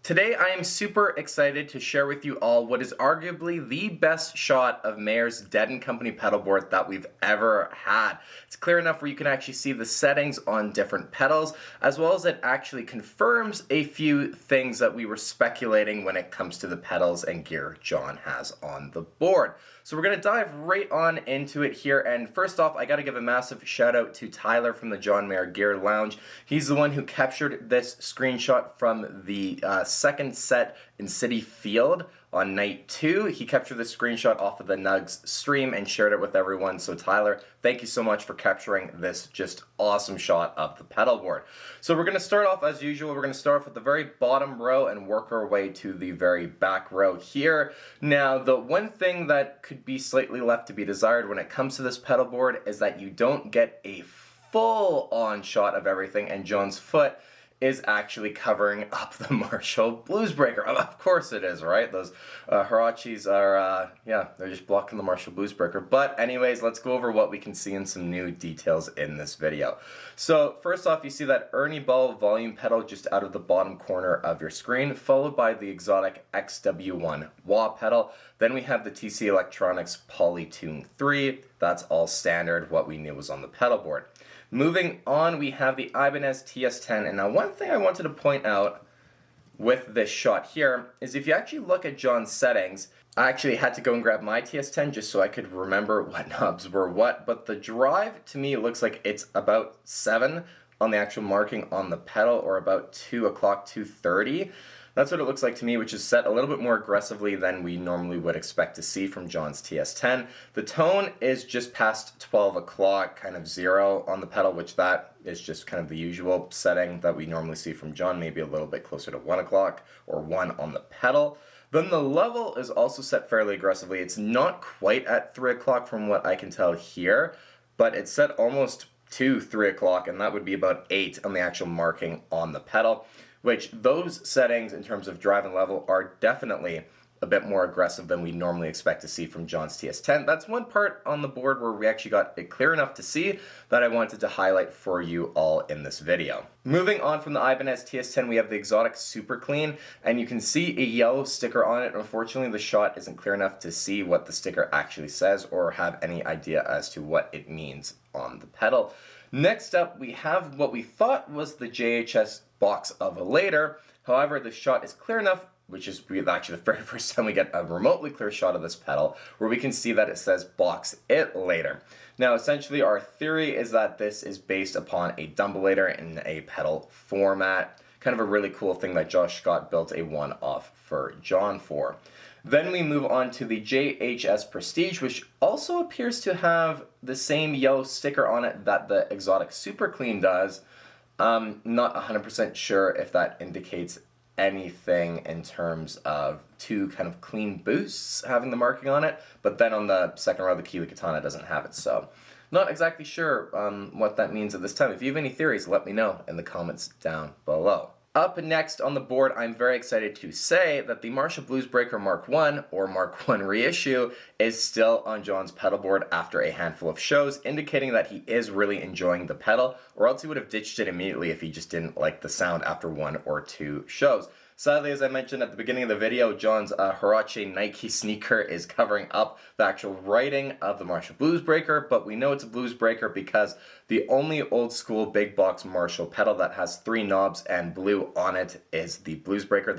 Today I am super excited to share with you all what is arguably the best shot of Mayer's Dead & Company pedalboard that we've ever had. It's clear enough where you can actually see the settings on different pedals, as well as it actually confirms a few things that we were speculating when it comes to the pedals and gear John has on the board. So we're going to dive right on into it here, and first off I got to give a massive shout out to Tyler from the John Mayer Gear Lounge. He's the one who captured this screenshot from the second set in City Field on night 2. He captured the screenshot off of the Nugs stream and shared it with everyone. So Tyler, thank you so much for capturing this just awesome shot of the pedal board. So we're going to start off as usual. We're going to start off with the very bottom row and work our way to the very back row here. Now, the one thing that could be slightly left to be desired when it comes to this pedal board is that you don't get a full-on shot of everything, and John's foot is actually covering up the Marshall Bluesbreaker. Of course it is, right? Those Hirachis are, yeah, they're just blocking the Marshall Bluesbreaker. But anyways, let's go over what we can see in some new details in this video. So first off, you see that Ernie Ball volume pedal just out of the bottom corner of your screen, followed by the exotic XW1 wah pedal. Then we have the TC Electronics Polytune 3. That's all standard, what we knew was on the pedal board. Moving on, we have the Ibanez TS10, and now one thing I wanted to point out with this shot here is if you actually look at John's settings, I actually had to go and grab my TS10 just so I could remember what knobs were what, but the drive to me looks like it's about 7 on the actual marking on the pedal, or about 2 o'clock, 2:30. That's what it looks like to me, which is set a little bit more aggressively than we normally would expect to see from John's TS10. The tone is just past 12 o'clock, kind of 0 on the pedal, which that is just kind of the usual setting that we normally see from John, maybe a little bit closer to 1 o'clock or 1 on the pedal. Then the level is also set fairly aggressively. It's not quite at 3 o'clock from what I can tell here, but it's set almost to 3 o'clock, and that would be about 8 on the actual marking on the pedal, which those settings in terms of drive and level are definitely a bit more aggressive than we normally expect to see from John's TS10. That's one part on the board where we actually got it clear enough to see that I wanted to highlight for you all in this video. Moving on from the Ibanez TS10, we have the exotic Super Clean, and you can see a yellow sticker on it. Unfortunately, the shot isn't clear enough to see what the sticker actually says or have any idea as to what it means on the pedal. Next up, we have what we thought was the JHS box of a later. However, the shot is clear enough, which is actually the very first time we get a remotely clear shot of this pedal, where we can see that it says box it later. Now, essentially, our theory is that this is based upon a dumbelator in a pedal format. Kind of a really cool thing that Josh Scott built a one-off for John for. Then we move on to the JHS Prestige, which also appears to have the same yellow sticker on it that the exotic Super Clean does. Not 100% sure if that indicates anything in terms of two kind of clean boosts having the marking on it, but then on the second row the Keeley Katana doesn't have it, so not exactly sure what that means at this time. If you have any theories, let me know in the comments down below. Up next on the board, I'm very excited to say that the Marshall Bluesbreaker Mark I, or Mark I reissue, is still on John's pedal board after a handful of shows, indicating that he is really enjoying the pedal, or else he would have ditched it immediately if he just didn't like the sound after 1 or 2 shows. Sadly, as I mentioned at the beginning of the video, John's Huarache Nike sneaker is covering up the actual writing of the Marshall Bluesbreaker, but we know it's a Bluesbreaker because the only old school big box Marshall pedal that has 3 knobs and blue on it is the Bluesbreaker.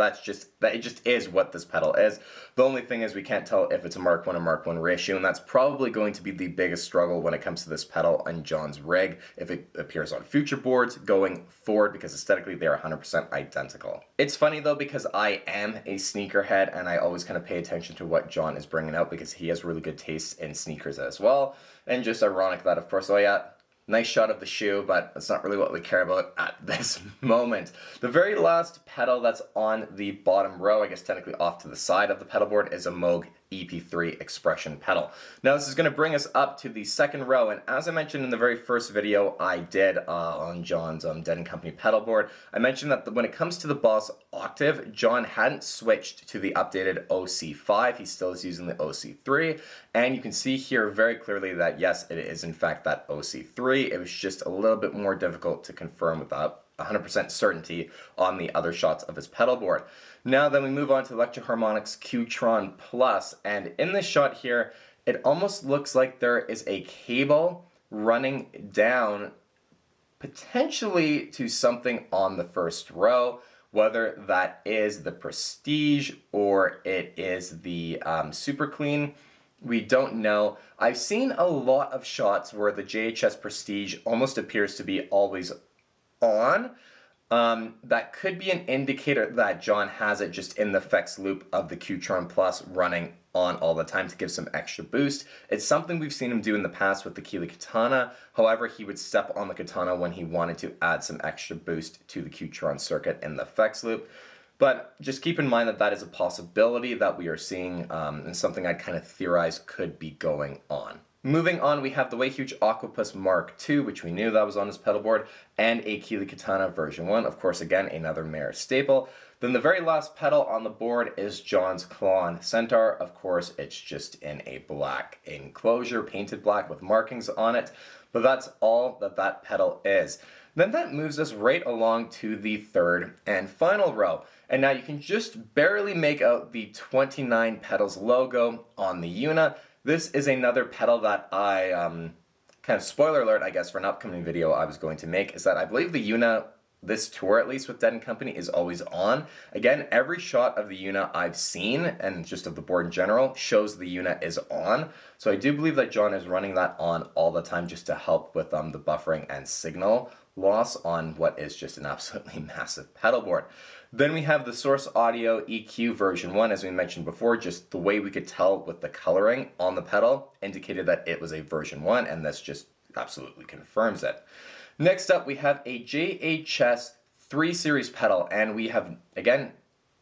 It just is what this pedal is. The only thing is we can't tell if it's a Mark I or Mark I reissue, and that's probably going to be the biggest struggle when it comes to this pedal on John's rig if it appears on future boards going forward, because aesthetically they are 100% identical. It's funny though, because I am a sneakerhead and I always kind of pay attention to what John is bringing out because he has really good taste in sneakers as well. And just ironic that, of course, oh yeah, nice shot of the shoe, but that's not really what we care about at this moment. The very last pedal that's on the bottom row, I guess technically off to the side of the pedal board, is a Moog EP3 Expression pedal. Now this is going to bring us up to the second row, and as I mentioned in the very first video I did on John's Dead & Company pedal board, I mentioned that when it comes to the Boss Octave, John hadn't switched to the updated OC5, he still is using the OC3, and you can see here very clearly that yes, it is in fact that OC3. It was just a little bit more difficult to confirm without 100% certainty on the other shots of his pedal board. Now then we move on to Electro-Harmonix Qtron Plus, and in this shot here, it almost looks like there is a cable running down potentially to something on the first row, whether that is the Prestige or it is the Super Clean. We don't know. I've seen a lot of shots where the JHS Prestige almost appears to be always on. That could be an indicator that John has it just in the effects loop of the Qtron Plus running on all the time to give some extra boost. It's something we've seen him do in the past with the Keeley Katana. However, he would step on the Katana when he wanted to add some extra boost to the Qtron circuit in the effects loop. But just keep in mind that that is a possibility that we are seeing, and something I kind of theorize could be going on. Moving on, we have the Way Huge Aquapus Mark II, which we knew that was on his pedal board, and a Keeley Katana version 1. Of course, again, another Mayer staple. Then the very last pedal on the board is John's Klon Centaur. Of course, it's just in a black enclosure, painted black with markings on it. But that's all that that pedal is. Then that moves us right along to the third and final row. And now you can just barely make out the 29 pedals logo on the Yuna. This is another pedal that I, kind of spoiler alert, I guess, for an upcoming video I was going to make, is that I believe the Yuna, this tour at least with Dead & Company, is always on. Again, every shot of the Yuna I've seen, and just of the board in general, shows the Yuna is on. So I do believe that John is running that on all the time just to help with the buffering and signal loss on what is just an absolutely massive pedal board. Then we have the Source Audio EQ version 1, as we mentioned before. Just the way we could tell with the coloring on the pedal indicated that it was a version 1, and this just absolutely confirms it. Next up, we have a JHS 3 Series pedal, and we have, again,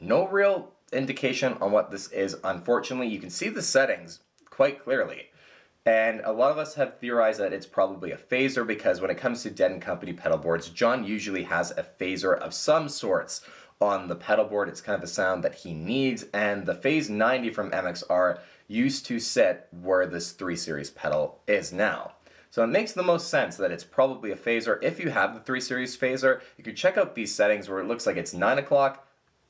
no real indication on what this is. Unfortunately, you can see the settings quite clearly. And a lot of us have theorized that it's probably a phaser, because when it comes to Dead & Company pedal boards, John usually has a phaser of some sorts on the pedal board. It's kind of the sound that he needs, and the Phase 90 from MXR used to sit where this 3 Series pedal is now. So it makes the most sense that it's probably a phaser. If you have the 3 Series phaser, you can check out these settings where it looks like it's 9 o'clock,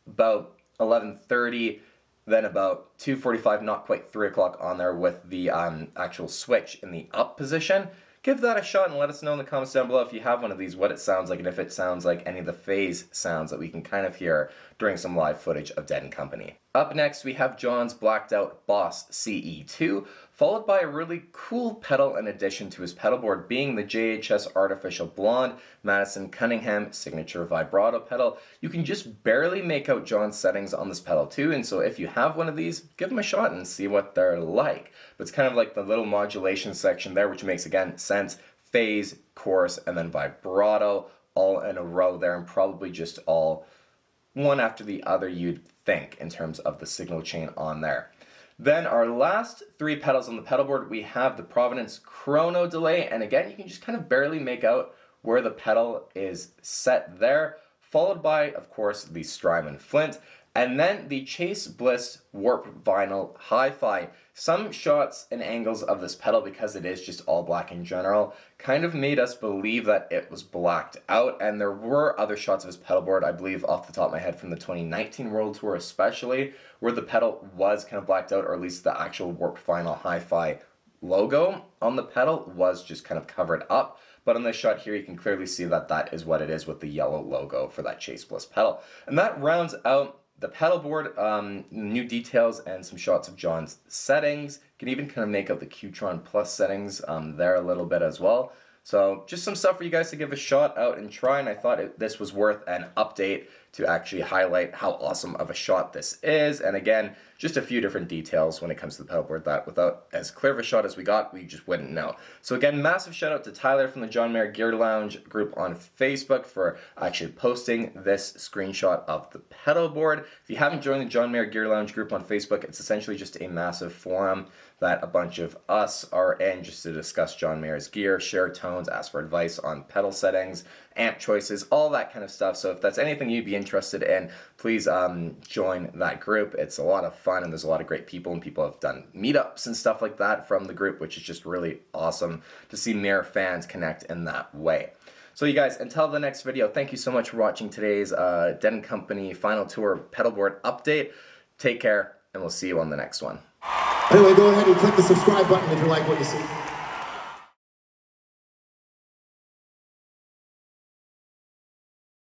about 11:30, then about 2:45, not quite 3 o'clock on there with the actual switch in the up position. Give that a shot and let us know in the comments down below if you have one of these, what it sounds like, and if it sounds like any of the phase sounds that we can kind of hear during some live footage of Dead & Company. Up next, we have John's blacked out Boss CE2, followed by a really cool pedal in addition to his pedal board, being the JHS Artificial Blonde Madison Cunningham Signature Vibrato pedal. You can just barely make out John's settings on this pedal too, and so if you have one of these, give them a shot and see what they're like. But it's kind of like the little modulation section there, which makes, again, sense. Phase, chorus, and then vibrato all in a row there, and probably just all one after the other, you'd think, in terms of the signal chain on there. Then our last 3 pedals on the pedal board, we have the Providence Chrono Delay, and again, you can just kind of barely make out where the pedal is set there, followed by, of course, the Strymon Flint, and then the Chase Bliss Warp Vinyl Hi-Fi. Some shots and angles of this pedal, because it is just all black in general, kind of made us believe that it was blacked out, and there were other shots of his pedal board, I believe off the top of my head from the 2019 World Tour especially, where the pedal was kind of blacked out, or at least the actual Warp Vinyl Hi-Fi logo on the pedal was just kind of covered up. But on this shot here, you can clearly see that that is what it is with the yellow logo for that Chase Bliss pedal. And that rounds out the pedal board, new details and some shots of John's settings. You can even kind of make out the Qtron Plus settings there a little bit as well. So just some stuff for you guys to give a shot out and try, and I thought this was worth an update to actually highlight how awesome of a shot this is. And again, just a few different details when it comes to the pedalboard that without as clear of a shot as we got, we just wouldn't know. So again, massive shout out to Tyler from the John Mayer Gear Lounge group on Facebook for actually posting this screenshot of the pedalboard. If you haven't joined the John Mayer Gear Lounge group on Facebook, it's essentially just a massive forum that a bunch of us are in just to discuss John Mayer's gear, share tones, ask for advice on pedal settings, amp choices, all that kind of stuff. So if that's anything you'd be interested in, please join that group. It's a lot of fun, and there's a lot of great people, and people have done meetups and stuff like that from the group, which is just really awesome to see Mayer fans connect in that way. So you guys, until the next video, thank you so much for watching today's Dead & Company Final Tour pedalboard update. Take care, and we'll see you on the next one. Anyway, go ahead and click the subscribe button if you like what you see.